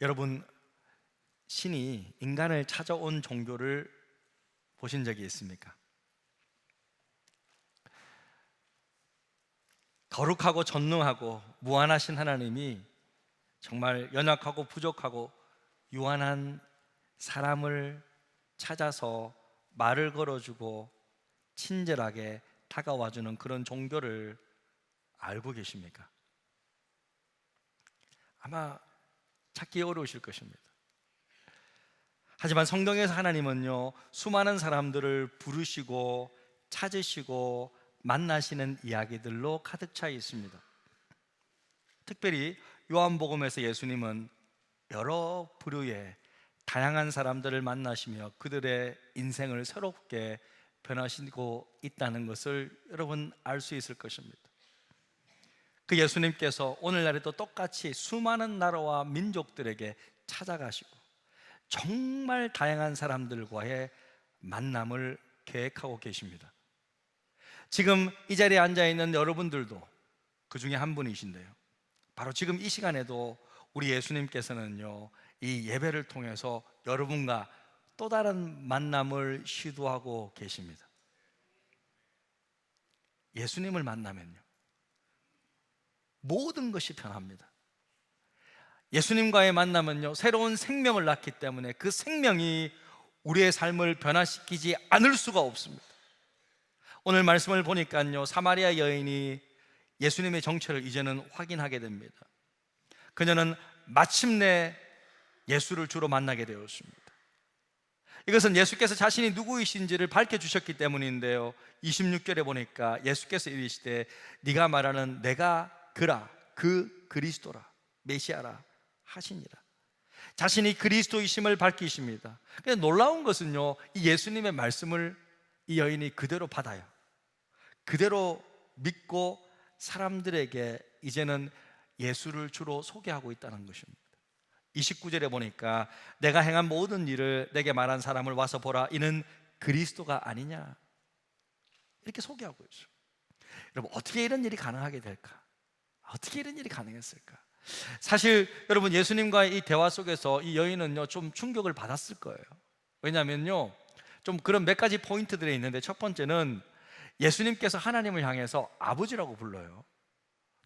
여러분, 신이 인간을 찾아온 종교를 보신 적이 있습니까? 거룩하고 전능하고 무한하신 하나님이 정말 연약하고 부족하고 유한한 사람을 찾아서 말을 걸어주고 친절하게 다가와주는 그런 종교를 알고 계십니까? 아마 찾기 어려우실 것입니다. 하지만 성경에서 하나님은요, 수많은 사람들을 부르시고 찾으시고 만나시는 이야기들로 가득 차 있습니다. 특별히 요한복음에서 예수님은 여러 부류의 다양한 사람들을 만나시며 그들의 인생을 새롭게 변화시키고 있다는 것을 여러분 알 수 있을 것입니다. 그 예수님께서 오늘날에도 똑같이 수많은 나라와 민족들에게 찾아가시고 정말 다양한 사람들과의 만남을 계획하고 계십니다. 지금 이 자리에 앉아 있는 여러분들도 그 중에 한 분이신데요, 바로 지금 이 시간에도 우리 예수님께서는요, 이 예배를 통해서 여러분과 또 다른 만남을 시도하고 계십니다. 예수님을 만나면요, 모든 것이 변합니다. 예수님과의 만남은요, 새로운 생명을 낳기 때문에 그 생명이 우리의 삶을 변화시키지 않을 수가 없습니다. 오늘 말씀을 보니까요, 사마리아 여인이 예수님의 정체를 이제는 확인하게 됩니다. 그녀는 마침내 예수를 주로 만나게 되었습니다. 이것은 예수께서 자신이 누구이신지를 밝혀주셨기 때문인데요, 26절에 보니까 예수께서 이르시되 네가 말하는 내가 그라, 그 그리스도라, 메시아라 하시니라. 자신이 그리스도이심을 밝히십니다. 근데 놀라운 것은요, 이 예수님의 말씀을 이 여인이 그대로 받아요. 그대로 믿고 사람들에게 이제는 예수를 주로 소개하고 있다는 것입니다. 29절에 보니까 내가 행한 모든 일을 내게 말한 사람을 와서 보라, 이는 그리스도가 아니냐, 이렇게 소개하고 있어요. 여러분, 어떻게 이런 일이 가능하게 될까? 어떻게 이런 일이 가능했을까? 사실 여러분, 예수님과의 이 대화 속에서 이 여인은요, 좀 충격을 받았을 거예요. 왜냐하면요, 좀 그런 몇 가지 포인트들이 있는데, 첫 번째는 예수님께서 하나님을 향해서 아버지라고 불러요.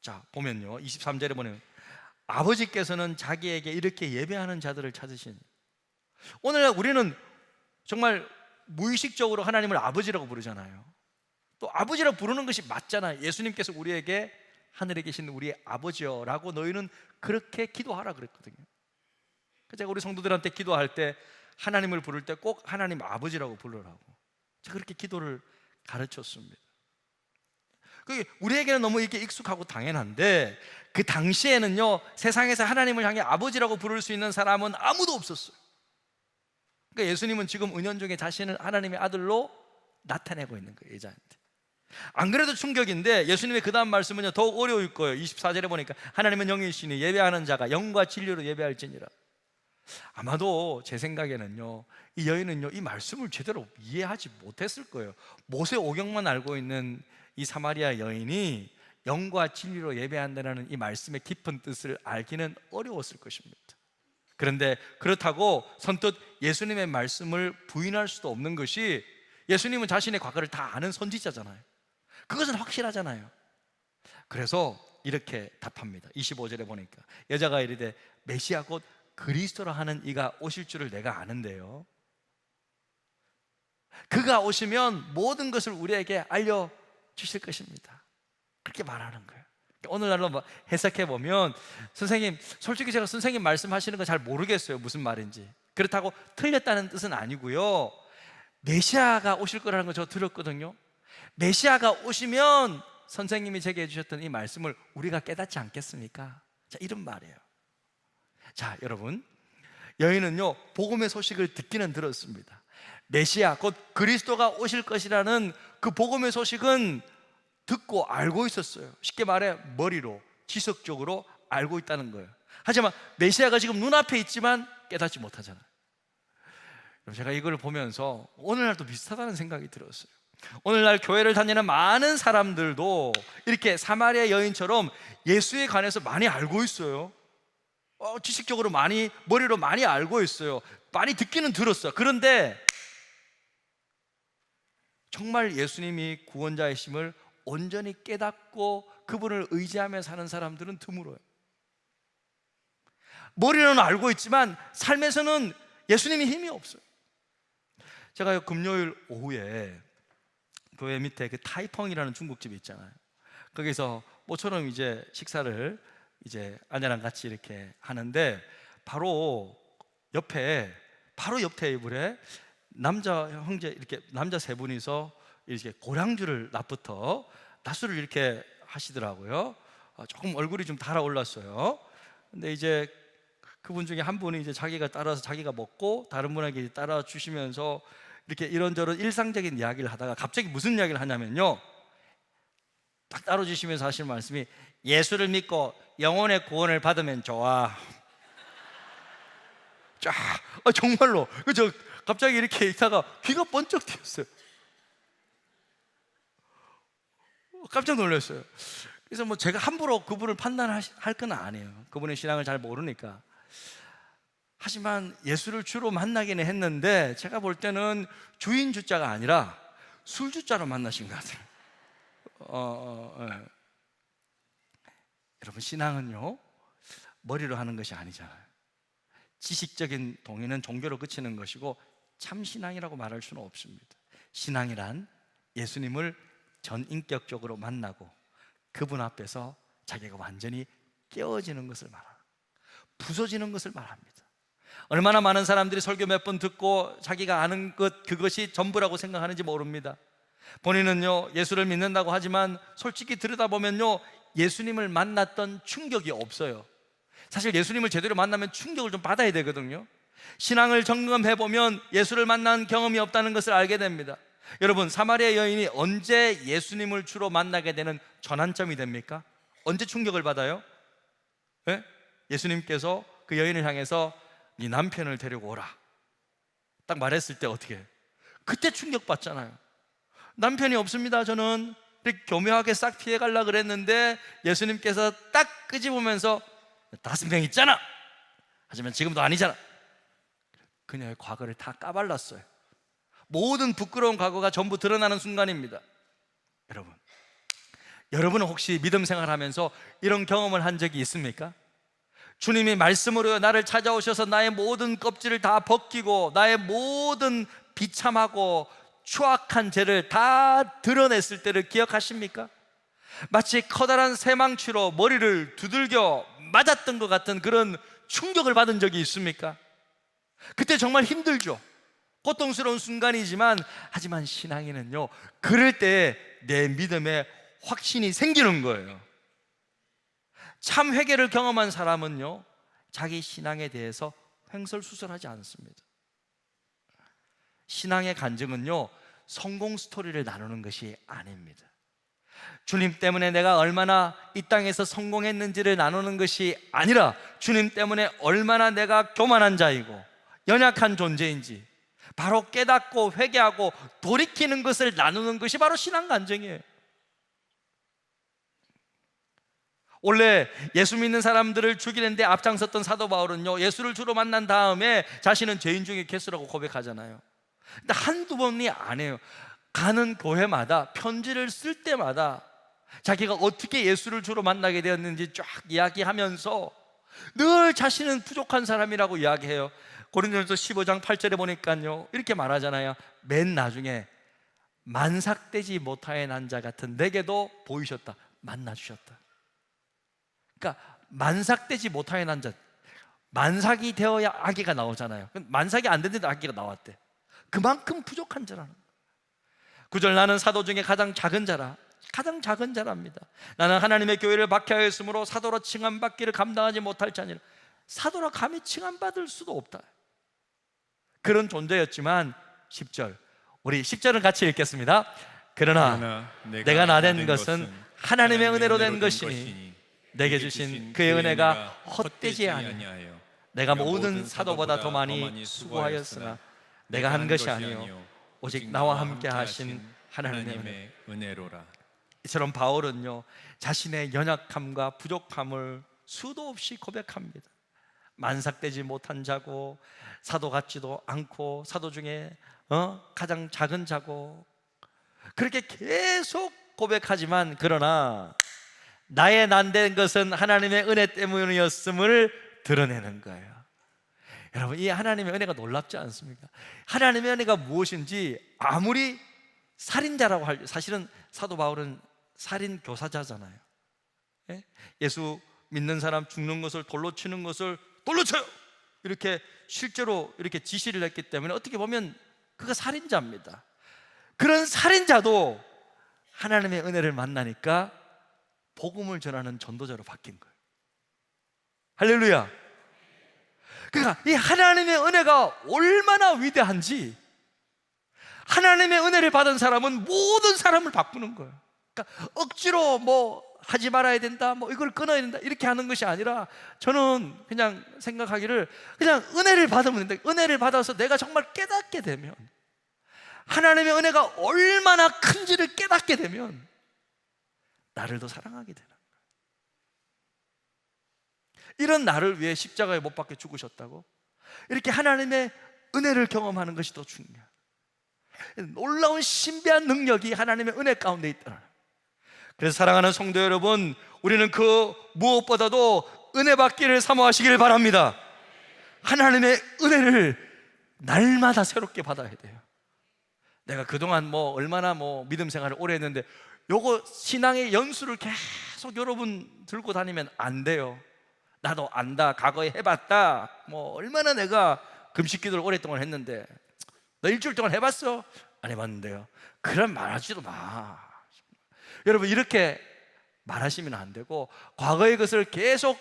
자, 보면요, 23절에 보면 아버지께서는 자기에게 이렇게 예배하는 자들을 찾으신. 오늘날 우리는 정말 무의식적으로 하나님을 아버지라고 부르잖아요. 또 아버지라고 부르는 것이 맞잖아요. 예수님께서 우리에게 하늘에 계신 우리의 아버지여 라고 너희는 그렇게 기도하라 그랬거든요. 제가 우리 성도들한테 기도할 때 하나님을 부를 때 꼭 하나님 아버지라고 부르라고 제가 그렇게 기도를 가르쳤습니다. 그게 우리에게는 너무 이게 익숙하고 당연한데, 그 당시에는요, 세상에서 하나님을 향해 아버지라고 부를 수 있는 사람은 아무도 없었어요. 그러니까 예수님은 지금 은연중에 자신을 하나님의 아들로 나타내고 있는 거예요, 여자한테. 안 그래도 충격인데 예수님의 그 다음 말씀은요, 더욱 어려울 거예요. 24절에 보니까 하나님은 영이시니 예배하는 자가 영과 진리로 예배할지니라. 아마도 제 생각에는요, 이 여인은요, 이 말씀을 제대로 이해하지 못했을 거예요. 모세 오경만 알고 있는 이 사마리아 여인이 영과 진리로 예배한다는 이 말씀의 깊은 뜻을 알기는 어려웠을 것입니다. 그런데 그렇다고 선뜻 예수님의 말씀을 부인할 수도 없는 것이, 예수님은 자신의 과거를 다 아는 선지자잖아요. 그것은 확실하잖아요. 그래서 이렇게 답합니다. 25절에 보니까 여자가 이르되 메시아 곧 그리스도라 하는 이가 오실 줄을 내가 아는데요, 그가 오시면 모든 것을 우리에게 알려주실 것입니다. 그렇게 말하는 거예요. 오늘날로 해석해 보면, 선생님, 솔직히 제가 선생님 말씀하시는 거 잘 모르겠어요, 무슨 말인지. 그렇다고 틀렸다는 뜻은 아니고요, 메시아가 오실 거라는 거 저 들었거든요. 메시아가 오시면 선생님이 제게 해주셨던 이 말씀을 우리가 깨닫지 않겠습니까? 자, 이런 말이에요. 자, 여러분, 여인은요, 복음의 소식을 듣기는 들었습니다. 메시아 곧 그리스도가 오실 것이라는 그 복음의 소식은 듣고 알고 있었어요. 쉽게 말해 머리로, 지식적으로 알고 있다는 거예요. 하지만 메시아가 지금 눈앞에 있지만 깨닫지 못하잖아요. 제가 이걸 보면서 오늘날도 비슷하다는 생각이 들었어요. 오늘날 교회를 다니는 많은 사람들도 이렇게 사마리아 여인처럼 예수에 관해서 많이 알고 있어요. 지식적으로 많이, 머리로 많이 알고 있어요. 많이 듣기는 들었어요. 그런데 정말 예수님이 구원자이심을 온전히 깨닫고 그분을 의지하며 사는 사람들은 드물어요. 머리로는 알고 있지만 삶에서는 예수님이 힘이 없어요. 제가 금요일 오후에 교회 밑에 그 타이펑이라는 중국집이 있잖아요. 거기서 모처럼 이제 식사를 이제 아내랑 같이 이렇게 하는데 바로 옆 테이블에 남자 형제, 이렇게 남자 세 분이서 이렇게 고량주를 낮술을 이렇게 하시더라고요. 조금 얼굴이 좀 달아올랐어요. 근데 이제 그분 중에 한 분이 이제 자기가 따라서 자기가 먹고 다른 분에게 따라 주시면서 이렇게 이런저런 일상적인 이야기를 하다가 갑자기 무슨 이야기를 하냐면요, 딱 따로 주시면서 하시는 말씀이 예수를 믿고 영혼의 구원을 받으면 좋아. 쫙, 정말로 저 갑자기 이렇게 있다가 귀가 번쩍 트였어요. 깜짝 놀랐어요. 그래서 뭐 제가 함부로 그분을 판단할 건 아니에요. 그분의 신앙을 잘 모르니까. 하지만 예수를 주로 만나기는 했는데 제가 볼 때는 주인 주자가 아니라 술 주자로 만나신 것 같아요. 여러분, 신앙은요 머리로 하는 것이 아니잖아요. 지식적인 동의는 종교로 그치는 것이고 참 신앙이라고 말할 수는 없습니다. 신앙이란 예수님을 전인격적으로 만나고 그분 앞에서 자기가 완전히 깨어지는 것을 말합니다. 부서지는 것을 말합니다. 얼마나 많은 사람들이 설교 몇 번 듣고 자기가 아는 것, 그것이 전부라고 생각하는지 모릅니다. 본인은요 예수를 믿는다고 하지만 솔직히 들여다보면요 예수님을 만났던 충격이 없어요. 사실 예수님을 제대로 만나면 충격을 좀 받아야 되거든요. 신앙을 점검해보면 예수를 만난 경험이 없다는 것을 알게 됩니다. 여러분, 사마리아 여인이 언제 예수님을 주로 만나게 되는 전환점이 됩니까? 언제 충격을 받아요? 네? 예수님께서 그 여인을 향해서 네 남편을 데리고 오라 딱 말했을 때 어떻게 해요? 그때 충격받잖아요. 남편이 없습니다 저는. 이렇게 교묘하게 싹 피해가려고 그랬는데 예수님께서 딱 끄집으면서 5명 있잖아, 하지만 지금도 아니잖아. 그녀의 과거를 다 까발랐어요. 모든 부끄러운 과거가 전부 드러나는 순간입니다. 여러분은 혹시 믿음 생활하면서 이런 경험을 한 적이 있습니까? 주님이 말씀으로 나를 찾아오셔서 나의 모든 껍질을 다 벗기고 나의 모든 비참하고 추악한 죄를 다 드러냈을 때를 기억하십니까? 마치 커다란 새망치로 머리를 두들겨 맞았던 것 같은 그런 충격을 받은 적이 있습니까? 그때 정말 힘들죠. 고통스러운 순간이지만, 하지만 신앙인은요 그럴 때 내 믿음에 확신이 생기는 거예요. 참 회개를 경험한 사람은요 자기 신앙에 대해서 횡설수설하지 않습니다. 신앙의 간증은요 성공 스토리를 나누는 것이 아닙니다. 주님 때문에 내가 얼마나 이 땅에서 성공했는지를 나누는 것이 아니라 주님 때문에 얼마나 내가 교만한 자이고 연약한 존재인지 바로 깨닫고 회개하고 돌이키는 것을 나누는 것이 바로 신앙 간증이에요. 원래 예수 믿는 사람들을 죽이는데 앞장섰던 사도 바울은요 예수를 주로 만난 다음에 자신은 죄인 중에 개수라고 고백하잖아요. 근데 한두 번이 아니에요. 가는 교회마다 편지를 쓸 때마다 자기가 어떻게 예수를 주로 만나게 되었는지 쫙 이야기하면서 늘 자신은 부족한 사람이라고 이야기해요. 고린도전서 15장 8절에 보니까요 이렇게 말하잖아요. 맨 나중에 만삭되지 못하여 난 자 같은 내게도 보이셨다, 만나주셨다. 그러니까 만삭되지 못하여 난 자, 만삭이 되어야 아기가 나오잖아요. 만삭이 안 됐는데 아기가 나왔대. 그만큼 부족한 자라는 거예요. 9절, 나는 사도 중에 가장 작은 자랍니다. 나는 하나님의 교회를 박해하였으므로 사도로 칭함받기를 감당하지 못할 자니라. 사도라 감히 칭함받을 수도 없다. 그런 존재였지만 10절, 우리 10절은 같이 읽겠습니다. 그러나 내가 나된 것은 하나님의 은혜로 된 것이니 내게 주신 그의 은혜가 헛되지 아니하여 내가 모든 사도보다 더 많이 수고하였으나 내가 한 것이 아니요 오직 나와 함께 하신 하나님의 은혜로라. 이처럼 바울은요 자신의 연약함과 부족함을 수도 없이 고백합니다. 만삭되지 못한 자고, 사도 같지도 않고, 사도 중에 가장 작은 자고, 그렇게 계속 고백하지만, 그러나 나의 난된 것은 하나님의 은혜 때문이었음을 드러내는 거예요. 여러분, 이 하나님의 은혜가 놀랍지 않습니까? 하나님의 은혜가 무엇인지, 아무리 살인자라고 사실은 사도 바울은 살인 교사자잖아요. 예? 예수 믿는 사람 죽는 것을, 돌로 치는 것을 돌로 쳐요, 이렇게 실제로 이렇게 지시를 했기 때문에 어떻게 보면 그가 살인자입니다. 그런 살인자도 하나님의 은혜를 만나니까 복음을 전하는 전도자로 바뀐 거예요. 할렐루야. 그러니까 이 하나님의 은혜가 얼마나 위대한지, 하나님의 은혜를 받은 사람은 모든 사람을 바꾸는 거예요. 그러니까 억지로 뭐 하지 말아야 된다, 뭐 이걸 끊어야 된다, 이렇게 하는 것이 아니라, 저는 그냥 생각하기를, 그냥 은혜를 받으면 된다. 은혜를 받아서 내가 정말 깨닫게 되면, 하나님의 은혜가 얼마나 큰지를 깨닫게 되면 나를 더 사랑하게 되는 거예요. 이런 나를 위해 십자가에 못 박혀 죽으셨다고? 이렇게 하나님의 은혜를 경험하는 것이 더 중요해요. 놀라운 신비한 능력이 하나님의 은혜 가운데 있더라. 그래서 사랑하는 성도 여러분, 우리는 그 무엇보다도 은혜 받기를 사모하시기를 바랍니다. 하나님의 은혜를 날마다 새롭게 받아야 돼요. 내가 그동안 뭐 얼마나 뭐 믿음 생활을 오래 했는데, 요거 신앙의 연수를 계속 여러분 들고 다니면 안 돼요. 나도 안다, 과거에 해봤다, 뭐 얼마나 내가 금식 기도를 오랫동안 했는데, 너 일주일 동안 해봤어? 안 해봤는데요. 그럼 말하지도 마. 여러분, 이렇게 말하시면 안 되고, 과거의 것을 계속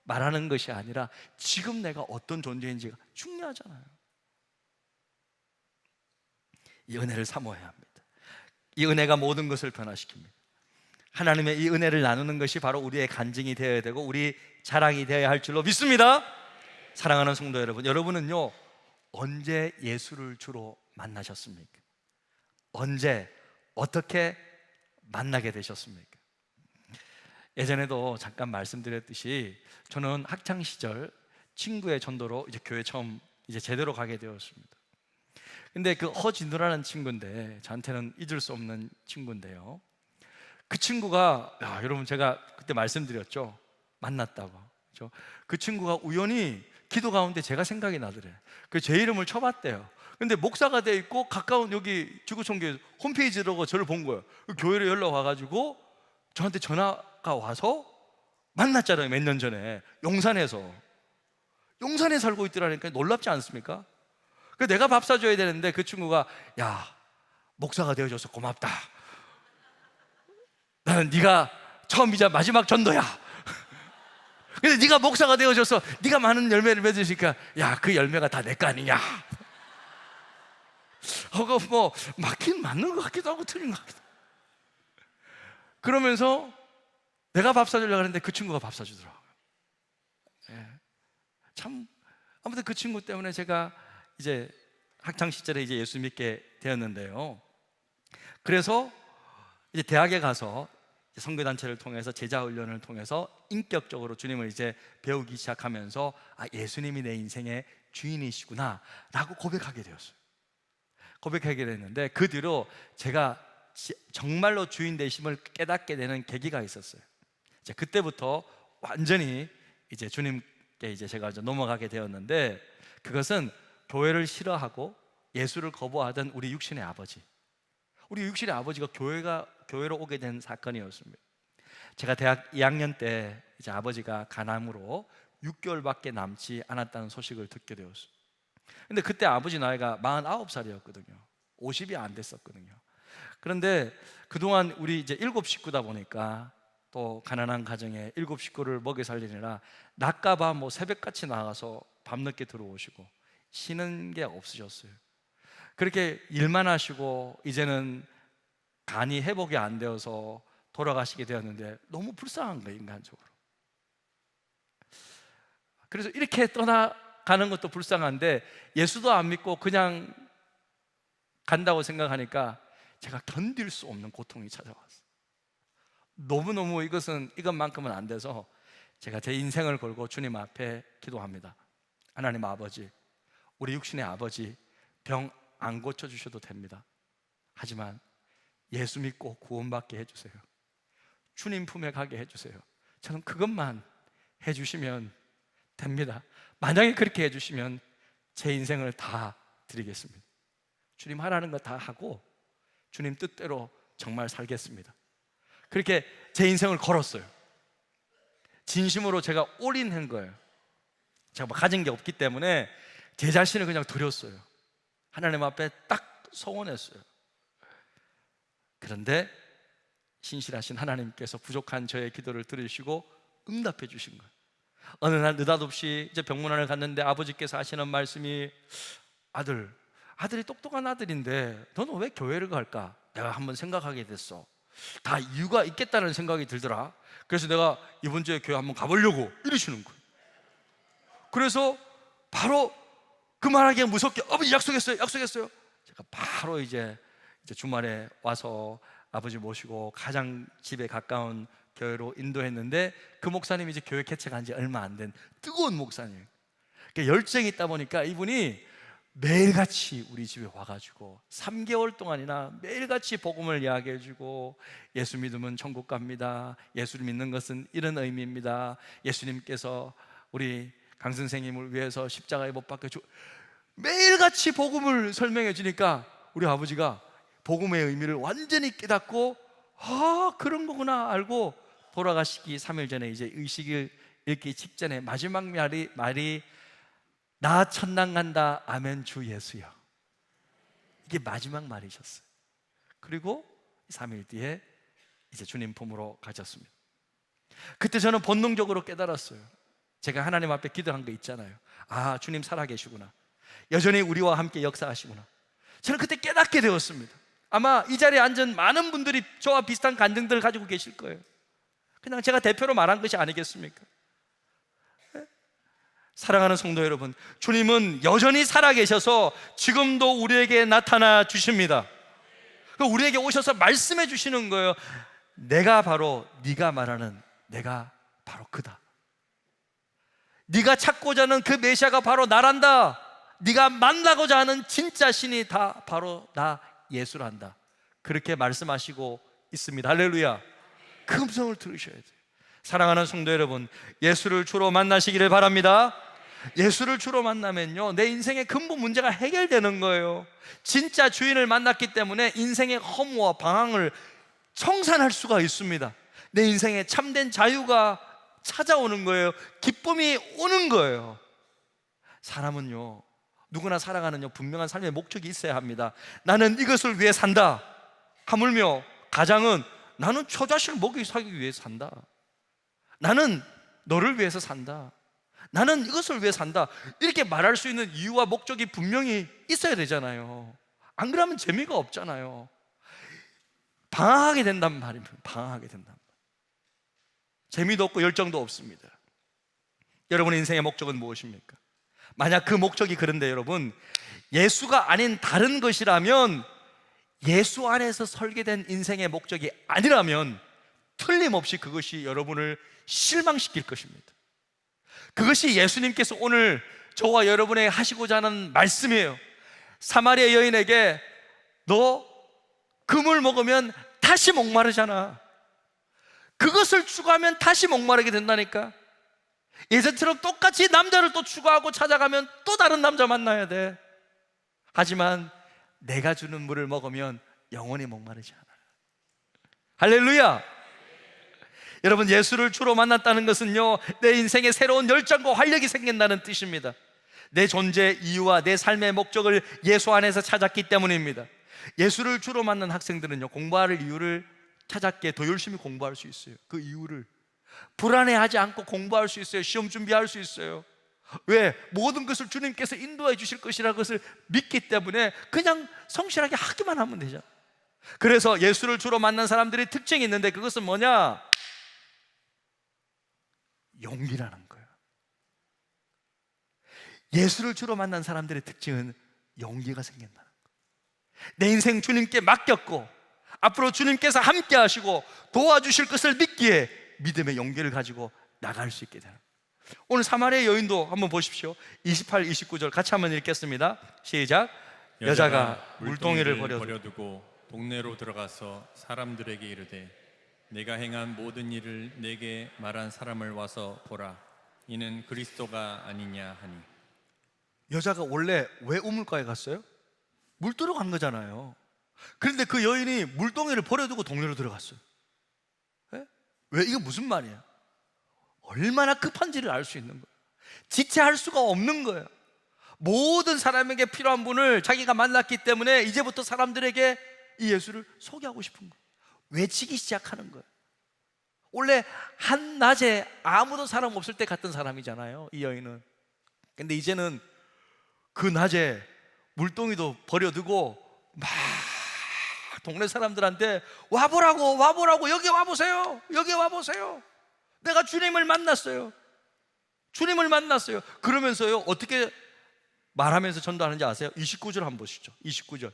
말하는 것이 아니라 지금 내가 어떤 존재인지가 중요하잖아요. 이 은혜를 사모해야 합니다. 이 은혜가 모든 것을 변화시킵니다. 하나님의 이 은혜를 나누는 것이 바로 우리의 간증이 되어야 되고, 우리 자랑이 되어야 할 줄로 믿습니다. 사랑하는 성도 여러분, 여러분은요, 언제 예수를 주로 만나셨습니까? 언제, 어떻게 만나게 되셨습니까? 예전에도 잠깐 말씀드렸듯이, 저는 학창 시절 친구의 전도로 이제 교회 처음 이제 제대로 가게 되었습니다. 근데 그 허진우라는 친구인데, 저한테는 잊을 수 없는 친구인데요, 그 친구가, 여러분 제가 그때 말씀드렸죠, 만났다고. 그렇죠? 그 친구가 우연히 기도 가운데 제가 생각이 나더래. 그래서 제 이름을 쳐봤대요. 근데 목사가 돼 있고 가까운 여기 지구촌교회 홈페이지로 저를 본 거예요. 교회로 연락 와가지고 저한테 전화가 와서 만났잖아요. 몇 년 전에 용산에서. 용산에 살고 있더라니까 놀랍지 않습니까? 그래서 내가 밥 사줘야 되는데, 그 친구가, 야, 목사가 되어줘서 고맙다. 나는 네가 처음이자 마지막 전도야. 근데 네가 목사가 되어줘서 네가 많은 열매를 맺으니까, 야, 그 열매가 다 내 거 아니냐. 그거 뭐 맞긴 맞는 것 같기도 하고 틀린 것 같기도 하고. 그러면서 내가 밥 사주려고 하는데 그 친구가 밥 사주더라고요. 예. 참, 아무튼 그 친구 때문에 제가 이제 학창 시절에 이제 예수 믿게 되었는데요, 그래서 이제 대학에 가서 선교단체를 통해서, 제자훈련을 통해서 인격적으로 주님을 이제 배우기 시작하면서, 아, 예수님이 내 인생의 주인이시구나 라고 고백하게 되었어요. 고백하게 됐는데, 그 뒤로 제가 정말로 주인 되심을 깨닫게 되는 계기가 있었어요. 이제 그때부터 완전히 이제 주님께 이제 제가 이제 넘어가게 되었는데, 그것은 교회를 싫어하고 예수를 거부하던 우리 육신의 아버지, 우리 육신의 아버지가 교회로 오게 된 사건이었습니다. 제가 대학 2학년 때 이제 아버지가 간암으로 6개월밖에 남지 않았다는 소식을 듣게 되었어요. 근데 그때 아버지 나이가 49살이었거든요. 50이 안 됐었거든요. 그런데 그동안 우리 이제 7식구다 보니까, 또 가난한 가정에 7식구를 먹여 살리느라 낮과 밤 뭐 새벽같이 나가서 밤늦게 들어오시고 쉬는 게 없으셨어요. 그렇게 일만 하시고 이제는 간이 회복이 안 되어서 돌아가시게 되었는데, 너무 불쌍한 거예요, 인간적으로. 그래서 이렇게 떠나가는 것도 불쌍한데, 예수도 안 믿고 그냥 간다고 생각하니까 제가 견딜 수 없는 고통이 찾아왔어요. 너무너무 이것만큼은 안 돼서 제가 제 인생을 걸고 주님 앞에 기도합니다. 하나님 아버지, 우리 육신의 아버지 병 안 고쳐주셔도 됩니다. 하지만 예수 믿고 구원받게 해주세요. 주님 품에 가게 해주세요. 저는 그것만 해주시면 됩니다. 만약에 그렇게 해주시면 제 인생을 다 드리겠습니다. 주님 하라는 거 다 하고 주님 뜻대로 정말 살겠습니다. 그렇게 제 인생을 걸었어요. 진심으로 제가 올인한 거예요. 제가 뭐 가진 게 없기 때문에 제 자신을 그냥 드렸어요. 하나님 앞에 딱 서원했어요. 그런데 신실하신 하나님께서 부족한 저의 기도를 들으시고 응답해 주신 거예요. 어느 날 느닷없이 이제 병문안을 갔는데 아버지께서 하시는 말씀이, 아들이 똑똑한 아들인데 너는 왜 교회를 갈까? 내가 한번 생각하게 됐어. 다 이유가 있겠다는 생각이 들더라. 그래서 내가 이번 주에 교회 한번 가보려고 이러시는 거예요. 그래서 바로 그 말하기에 무섭게, 아버지 약속했어요. 제가 바로 이제 주말에 와서 아버지 모시고 가장 집에 가까운 교회로 인도했는데, 그 목사님이 이제 교회 개척한 지 얼마 안 된 뜨거운 목사님, 열정이 있다 보니까 이분이 매일같이 우리 집에 와가지고 3개월 동안이나 매일같이 복음을 이야기해주고, 예수 믿으면 천국 갑니다, 예수를 믿는 것은 이런 의미입니다, 예수님께서 우리 강 선생님을 위해서 십자가에 못 박혀 매일같이 복음을 설명해 주니까 우리 아버지가 복음의 의미를 완전히 깨닫고, 그런 거구나 알고 돌아가시기 3일 전에 이제 의식을 읽기 직전에 마지막 말이 나 천당 간다, 아멘 주 예수여. 이게 마지막 말이셨어요. 그리고 3일 뒤에 이제 주님 품으로 가셨습니다. 그때 저는 본능적으로 깨달았어요. 제가 하나님 앞에 기도한 거 있잖아요. 주님 살아계시구나, 여전히 우리와 함께 역사하시구나. 저는 그때 깨닫게 되었습니다. 아마 이 자리에 앉은 많은 분들이 저와 비슷한 간증들을 가지고 계실 거예요. 그냥 제가 대표로 말한 것이 아니겠습니까? 사랑하는 성도 여러분, 주님은 여전히 살아계셔서 지금도 우리에게 나타나 주십니다. 우리에게 오셔서 말씀해 주시는 거예요. 내가 바로 네가 말하는 내가 바로 그다. 네가 찾고자 하는 그 메시아가 바로 나란다. 네가 만나고자 하는 진짜 신이 다 바로 나 예수란다. 그렇게 말씀하시고 있습니다. 할렐루야. 그 음성을 들으셔야 돼요. 사랑하는 성도 여러분, 예수를 주로 만나시기를 바랍니다. 예수를 주로 만나면요, 내 인생의 근본 문제가 해결되는 거예요. 진짜 주인을 만났기 때문에 인생의 허무와 방황을 청산할 수가 있습니다. 내 인생에 참된 자유가 찾아오는 거예요. 기쁨이 오는 거예요. 사람은요, 누구나 살아가는 분명한 삶의 목적이 있어야 합니다. 나는 이것을 위해 산다. 하물며 가장은 나는 처자식 먹이 사기 위해 산다. 나는 너를 위해서 산다. 나는 이것을 위해 산다. 이렇게 말할 수 있는 이유와 목적이 분명히 있어야 되잖아요. 안 그러면 재미가 없잖아요. 방황하게 된단 말입니다. 방황하게 된단 말이에요. 재미도 없고 열정도 없습니다. 여러분의 인생의 목적은 무엇입니까? 만약 그 목적이 그런데 여러분, 예수가 아닌 다른 것이라면, 예수 안에서 설계된 인생의 목적이 아니라면 틀림없이 그것이 여러분을 실망시킬 것입니다. 그것이 예수님께서 오늘 저와 여러분에게 하시고자 하는 말씀이에요. 사마리아 여인에게 너 금을 먹으면 다시 목마르잖아. 그것을 추구하면 다시 목마르게 된다니까. 예전처럼 똑같이 남자를 또 추구하고 찾아가면 또 다른 남자 만나야 돼. 하지만 내가 주는 물을 먹으면 영원히 목마르지 않아요. 할렐루야. 여러분, 예수를 주로 만났다는 것은요, 내 인생에 새로운 열정과 활력이 생긴다는 뜻입니다. 내 존재 이유와 내 삶의 목적을 예수 안에서 찾았기 때문입니다. 예수를 주로 만난 학생들은요, 공부할 이유를 찾았기에 더 열심히 공부할 수 있어요. 그 이유를 불안해하지 않고 공부할 수 있어요. 시험 준비할 수 있어요. 왜? 모든 것을 주님께서 인도해 주실 것이라는 것을 믿기 때문에 그냥 성실하게 하기만 하면 되죠. 그래서 예수를 주로 만난 사람들의 특징이 있는데, 그것은 뭐냐? 용기라는 거예요. 예수를 주로 만난 사람들의 특징은 용기가 생긴다는 거예요. 내 인생 주님께 맡겼고 앞으로 주님께서 함께 하시고 도와주실 것을 믿기에 믿음의 용기를 가지고 나갈 수 있게 되는 거예요. 오늘 사마리아 여인도 한번 보십시오. 28, 29절 같이 한번 읽겠습니다. 시작. 여자가 물동이를 버려두고 동네로 들어가서 사람들에게 이르되 내가 행한 모든 일을 내게 말한 사람을 와서 보라. 이는 그리스도가 아니냐 하니. 여자가 원래 왜 우물가에 갔어요? 물 뜨러 간 거잖아요. 그런데 그 여인이 물동이를 버려두고 동네로 들어갔어요. 예? 왜? 이게 무슨 말이야? 얼마나 급한지를 알 수 있는 거예요. 지체할 수가 없는 거예요. 모든 사람에게 필요한 분을 자기가 만났기 때문에 이제부터 사람들에게 이 예수를 소개하고 싶은 거예요. 외치기 시작하는 거예요. 원래 한낮에 아무도 사람 없을 때 갔던 사람이잖아요, 이 여인은. 근데 이제는 그 낮에 물동이도 버려두고 막 동네 사람들한테 와보라고, 여기 와보세요, 여기 와보세요. 내가 주님을 만났어요. 그러면서요, 어떻게 말하면서 전도하는지 아세요? 29절 한번 보시죠. 29절.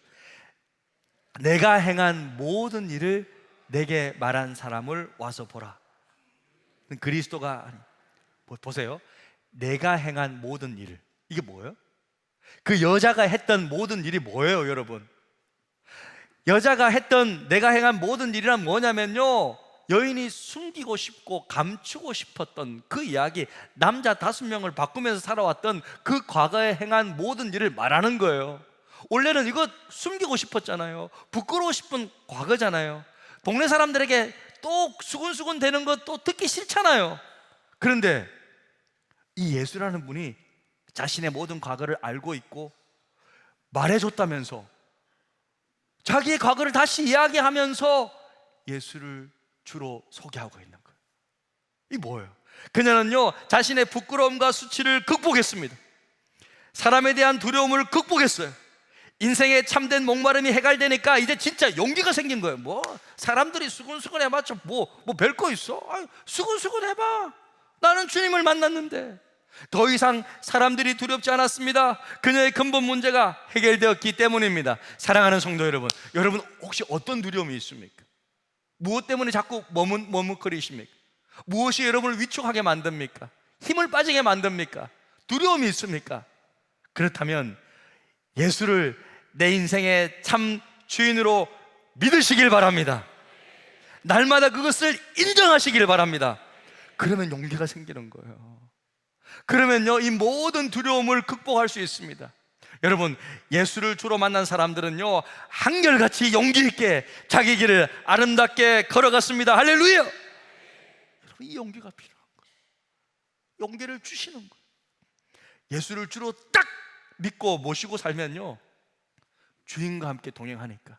내가 행한 모든 일을 내게 말한 사람을 와서 보라. 그리스도가 아니, 보세요. 내가 행한 모든 일을, 이게 뭐예요? 그 여자가 했던 모든 일이 뭐예요, 여러분? 내가 행한 모든 일이란 뭐냐면요, 여인이 숨기고 싶고 감추고 싶었던 그 이야기, 남자 5명을 바꾸면서 살아왔던 그 과거에 행한 모든 일을 말하는 거예요. 원래는 이거 숨기고 싶었잖아요. 부끄러워 싶은 과거잖아요. 동네 사람들에게 또 수근수근 되는 거 또 듣기 싫잖아요. 그런데 이 예수라는 분이 자신의 모든 과거를 알고 있고 말해줬다면서, 자기의 과거를 다시 이야기하면서 예수를 주로 소개하고 있는 거예요. 이게 뭐예요? 그녀는요, 자신의 부끄러움과 수치를 극복했습니다. 사람에 대한 두려움을 극복했어요. 인생의 참된 목마름이 해결되니까 이제 진짜 용기가 생긴 거예요. 뭐 사람들이 수근수근 해봤자 뭐 별거 있어? 수근수근 해봐. 나는 주님을 만났는데. 더 이상 사람들이 두렵지 않았습니다. 그녀의 근본 문제가 해결되었기 때문입니다. 사랑하는 성도 여러분, 여러분 혹시 어떤 두려움이 있습니까? 무엇 때문에 자꾸 머뭇거리십니까? 무엇이 여러분을 위축하게 만듭니까? 힘을 빠지게 만듭니까? 두려움이 있습니까? 그렇다면 예수를 내 인생의 참 주인으로 믿으시길 바랍니다. 날마다 그것을 인정하시길 바랍니다. 그러면 용기가 생기는 거예요. 그러면요, 이 모든 두려움을 극복할 수 있습니다. 여러분, 예수를 주로 만난 사람들은요, 한결같이 용기 있게 자기 길을 아름답게 걸어갔습니다. 할렐루야! 여러분, 이 용기가 필요한 거예요. 용기를 주시는 거예요. 예수를 주로 딱 믿고 모시고 살면요, 주인과 함께 동행하니까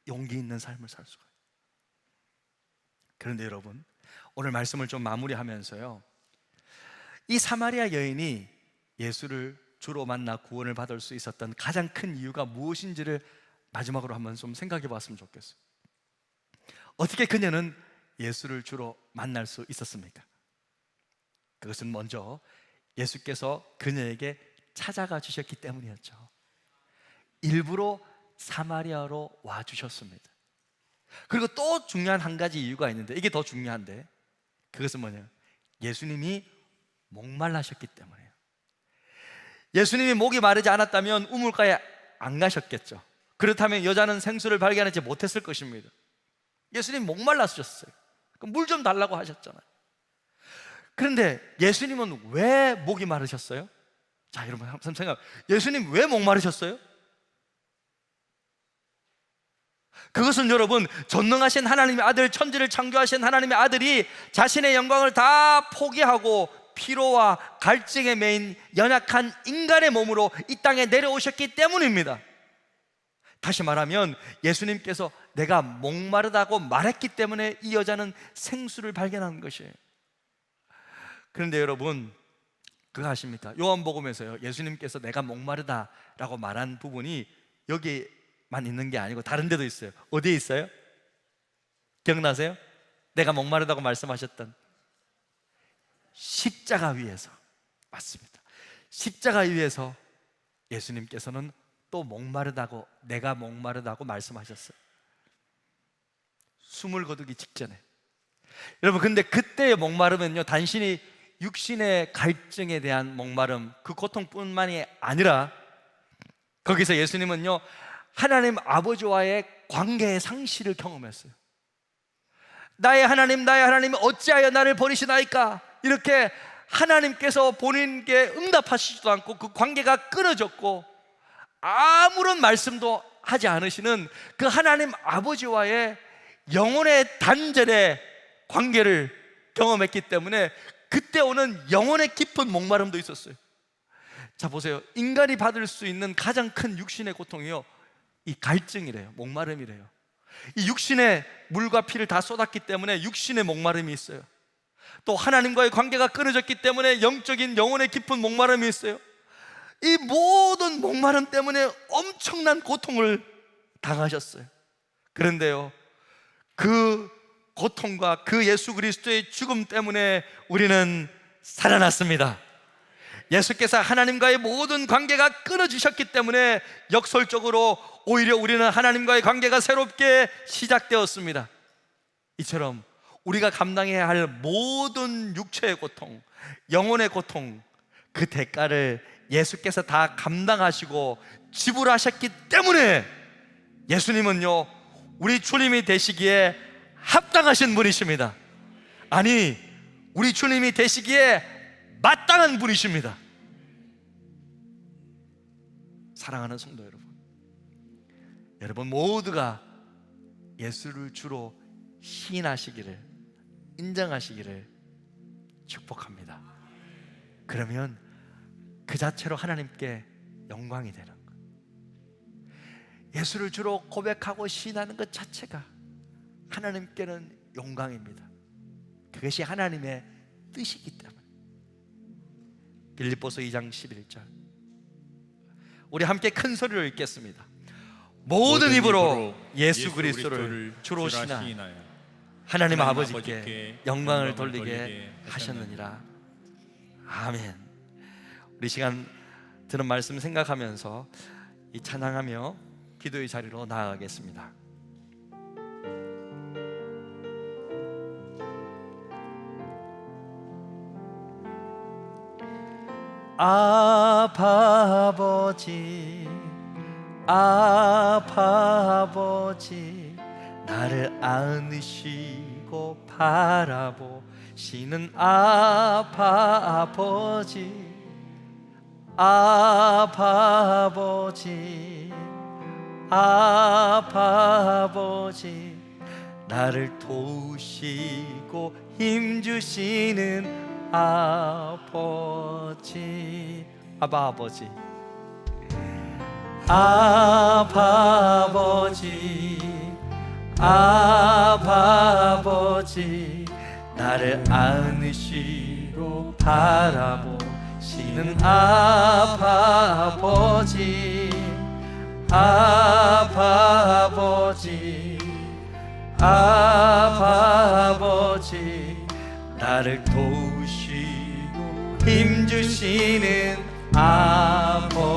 용기 있는 삶을 살 수가 있어요. 그런데 여러분, 오늘 말씀을 좀 마무리하면서요, 이 사마리아 여인이 예수를 주로 만나 구원을 받을 수 있었던 가장 큰 이유가 무엇인지를 마지막으로 한번 좀 생각해 봤으면 좋겠어요. 어떻게 그녀는 예수를 주로 만날 수 있었습니까? 그것은 먼저 예수께서 그녀에게 찾아가 주셨기 때문이었죠. 일부러 사마리아로 와 주셨습니다. 그리고 또 중요한 한 가지 이유가 있는데, 이게 더 중요한데, 그것은 뭐냐? 예수님이 목말라셨기 때문이에요. 예수님이 목이 마르지 않았다면 우물가에 안 가셨겠죠. 그렇다면 여자는 생수를 발견하지 못했을 것입니다. 예수님 목말라셨어요. 물 좀 달라고 하셨잖아요. 그런데 예수님은 왜 목이 마르셨어요? 자, 여러분 한번 생각. 예수님 왜 목마르셨어요? 그것은 여러분, 전능하신 하나님의 아들, 천지를 창조하신 하나님의 아들이 자신의 영광을 다 포기하고 피로와 갈증에 매인 연약한 인간의 몸으로 이 땅에 내려오셨기 때문입니다. 다시 말하면 예수님께서 내가 목마르다고 말했기 때문에 이 여자는 생수를 발견한 것이에요. 그런데 여러분, 그거 아십니까? 요한복음에서요, 예수님께서 내가 목마르다라고 말한 부분이 여기만 있는 게 아니고 다른 데도 있어요. 어디에 있어요? 기억나세요? 내가 목마르다고 말씀하셨던 십자가 위에서. 맞습니다. 십자가 위에서 예수님께서는 또 목마르다고, 내가 목마르다고 말씀하셨어요. 숨을 거두기 직전에. 여러분, 근데 그때의 목마름은요, 단순히 육신의 갈증에 대한 목마름, 그 고통뿐만이 아니라 거기서 예수님은요, 하나님 아버지와의 관계의 상실을 경험했어요. 나의 하나님, 나의 하나님, 어찌하여 나를 버리시나이까? 이렇게 하나님께서 본인께 응답하시지도 않고 그 관계가 끊어졌고 아무런 말씀도 하지 않으시는 그 하나님 아버지와의 영혼의 단절의 관계를 경험했기 때문에 그때 오는 영혼의 깊은 목마름도 있었어요. 자, 보세요. 인간이 받을 수 있는 가장 큰 육신의 고통이요, 이 갈증이래요. 목마름이래요. 이 육신의 물과 피를 다 쏟았기 때문에 육신의 목마름이 있어요. 또 하나님과의 관계가 끊어졌기 때문에 영적인 영혼의 깊은 목마름이 있어요. 이 모든 목마름 때문에 엄청난 고통을 당하셨어요. 그런데요, 그 고통과 그 예수 그리스도의 죽음 때문에 우리는 살아났습니다. 예수께서 하나님과의 모든 관계가 끊어지셨기 때문에 역설적으로 오히려 우리는 하나님과의 관계가 새롭게 시작되었습니다. 이처럼 우리가 감당해야 할 모든 육체의 고통, 영혼의 고통, 그 대가를 예수께서 다 감당하시고 지불하셨기 때문에 예수님은요, 우리 주님이 되시기에 합당하신 분이십니다. 아니, 우리 주님이 되시기에 마땅한 분이십니다. 사랑하는 성도 여러분, 여러분 모두가 예수를 주로 시인하시기를, 인정하시기를 축복합니다. 그러면 그 자체로 하나님께 영광이 되는 것, 예수를 주로 고백하고 시인하는 것 자체가 하나님께는 영광입니다. 그것이 하나님의 뜻이기 때문에. 빌립보서 2장 11절, 우리 함께 큰 소리로 읽겠습니다. 모든 입으로 예수 그리스도를 주로 시인하여 하나님 아버지께 영광을 돌리게 하셨느니라. 아멘. 우리 시간 들은 말씀 생각하면서 이 찬양하며 기도의 자리로 나아가겠습니다. 아바 아버지, 아바 아버지, 나를 안으시고 바라보시는 아바 아버지, 아바 아버지, 아바 아버지, 나를 도우시고 힘주시는 아버지, 아바 아버지, 아바 아버지, 아바 아버지, 나를 안으시고 바라보시는 아바 아버지, 아바 아버지, 아바 아버지, 나를 도우시고 힘주시는 아버지,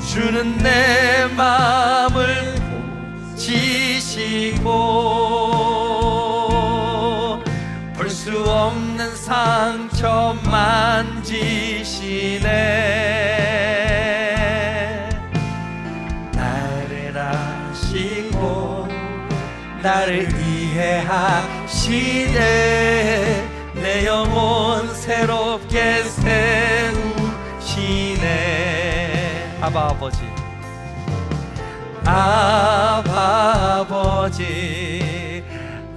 주는 내 마음을 지시고 볼 수 없는 상처 만지시네. 나를 아시고 나를 이해하시네. 내 영혼 새롭게 세우시네. 아바 아버지, 아바 아버지,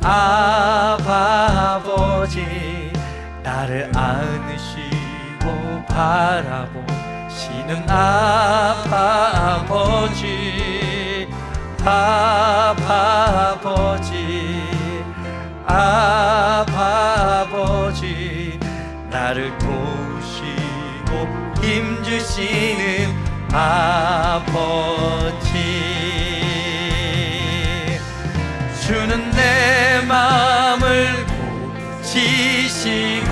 아바 아버지, 나를 안으시고 바라보시는 아바 아버지, 아바 아버지, 아바 아버지, 나를 도우시고 힘주시는 아버지, 주는 내 마음을 지시고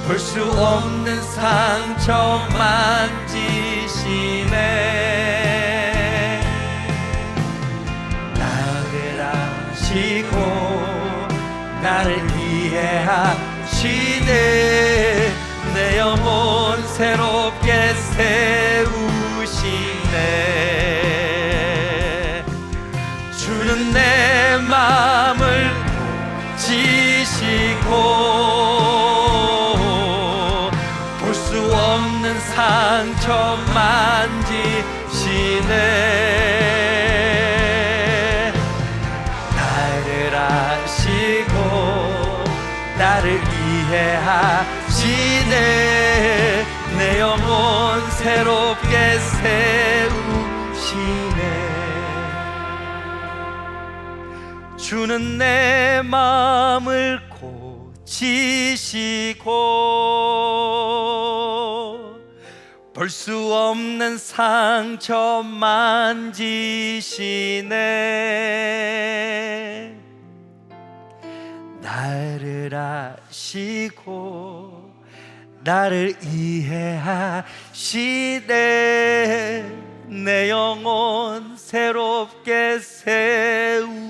볼 수 없는 상처 만지시네. 나를 이해하시네 내 영혼 새롭게 세우시네 주는 내 마음을 지시고 볼 수 없는 상처 만지시네 나를 아시고 나를 이해하시네 내 영혼 새롭게 세우시네 주는 내 마음을 고치시고 볼 수 없는 상처 만지시네 나를 아시고 나를 이해하시네 내 영혼 새롭게 세우시네